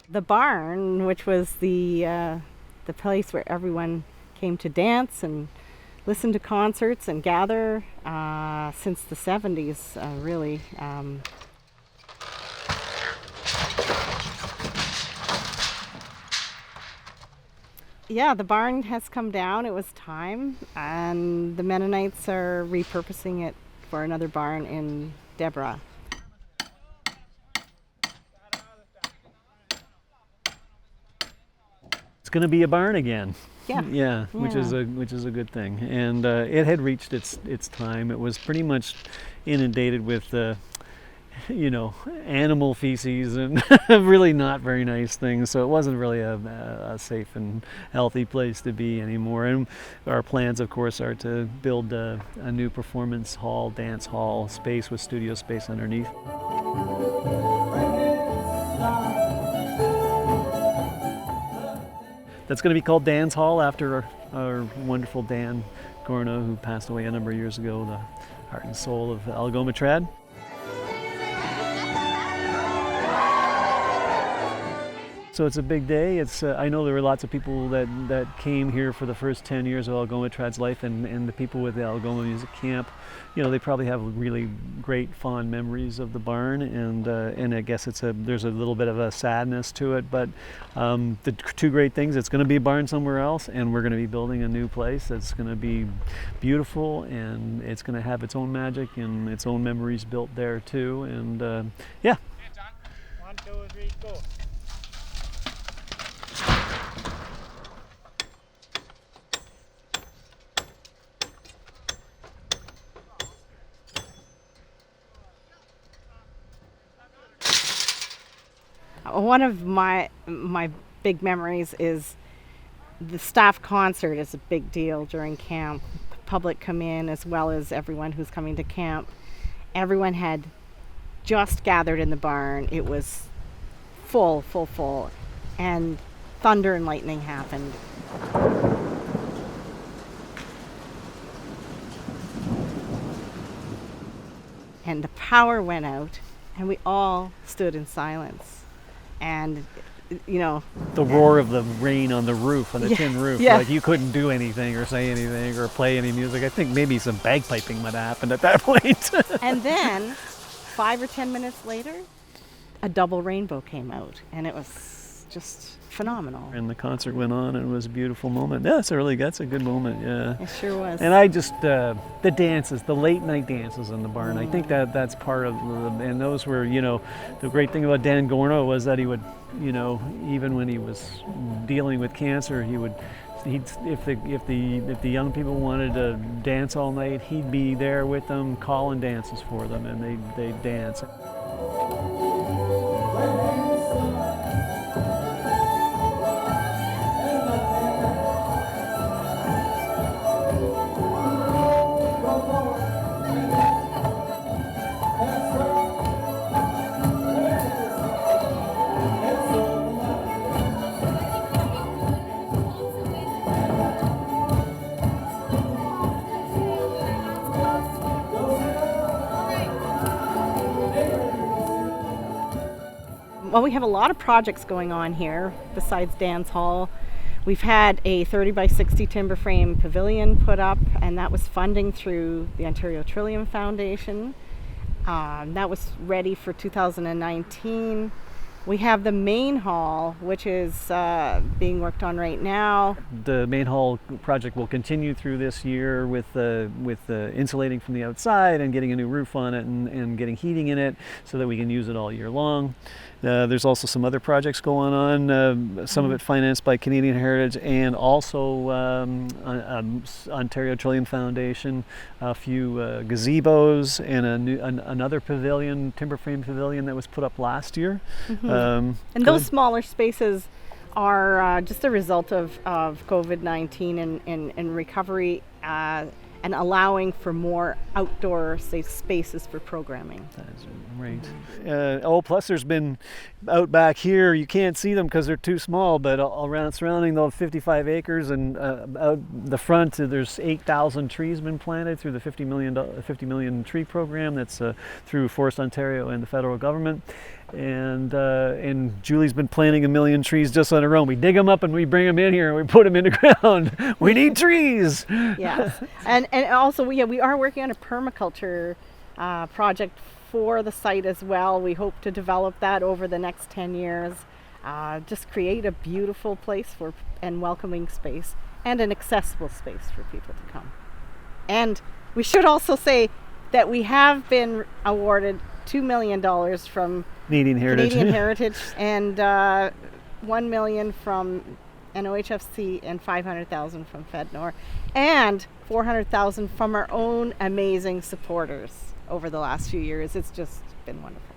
The barn, which was the place where everyone came to dance and listen to concerts and gather since the 70s, really. Yeah, the barn has come down. It was time, and the Mennonites are repurposing it for another barn in Deborah. It's going to be a barn again. Yeah. Which is a good thing. And it had reached its time. It was pretty much inundated with animal feces and really not very nice things. So it wasn't really a safe and healthy place to be anymore. And our plans, of course, are to build a new performance hall, dance hall space with studio space underneath. That's going to be called Dan's Hall after our wonderful Dan Gorno, who passed away a number of years ago, the heart and soul of AlgomaTrad. So it's a big day. I know there were lots of people that came here for the first 10 years of AlgomaTrad's life, and the people with the Algoma Music Camp, they probably have really great fond memories of the barn, and I guess there's a little bit of a sadness to it, but the two great things: it's going to be a barn somewhere else, and we're going to be building a new place that's going to be beautiful, and it's going to have its own magic and its own memories built there too, and yeah. 1, 2, 3, go. One of my big memories is the staff concert is a big deal during camp. The public come in as well as everyone who's coming to camp. Everyone had just gathered in the barn. It was full, and thunder and lightning happened. And the power went out, and we all stood in silence. And the roar of the rain on the roof, on the tin roof, like you couldn't do anything or say anything or play any music. I think maybe some bagpiping might have happened at that point. And then 5 or 10 minutes later, a double rainbow came out, and it was just phenomenal. And the concert went on, and it was a beautiful moment. Yeah, that's a good moment. Yeah, it sure was. And I just the dances, the late night dances in the barn. I think that's part of and those were, the great thing about Dan Gorno was that he would, even when he was dealing with cancer, if the young people wanted to dance all night, he'd be there with them, calling dances for them, and they'd dance. Well, we have a lot of projects going on here besides Dan's Hall. We've had a 30 by 60 timber frame pavilion put up, and that was funding through the Ontario Trillium Foundation. That was ready for 2019. We have the main hall, which is being worked on right now. The main hall project will continue through this year with insulating from the outside and getting a new roof on it and getting heating in it so that we can use it all year long. There's also some other projects going on, some of it financed by Canadian Heritage and also Ontario Trillium Foundation, a few gazebos, and another pavilion, timber frame pavilion that was put up last year. And those smaller spaces are just a result of COVID-19 and recovery and allowing for more outdoor safe spaces for programming. That's right. Plus there's been out back here, you can't see them because they're too small, but all around surrounding those 55 acres and out the front there's 8,000 trees been planted through the $50 million tree program that's through Forest Ontario and the federal government. And Julie's been planting 1 million trees just on her own. We dig them up and we bring them in here and we put them in the ground. We need trees. Yes, and also we are working on a permaculture project for the site as well. We hope to develop that over the next 10 years. Just create a beautiful place and welcoming space and an accessible space for people to come. And we should also say that we have been awarded $2 million from Canadian Heritage and $1 million from NOHFC and $500,000 from FedNor and $400,000 from our own amazing supporters over the last few years. It's just been wonderful.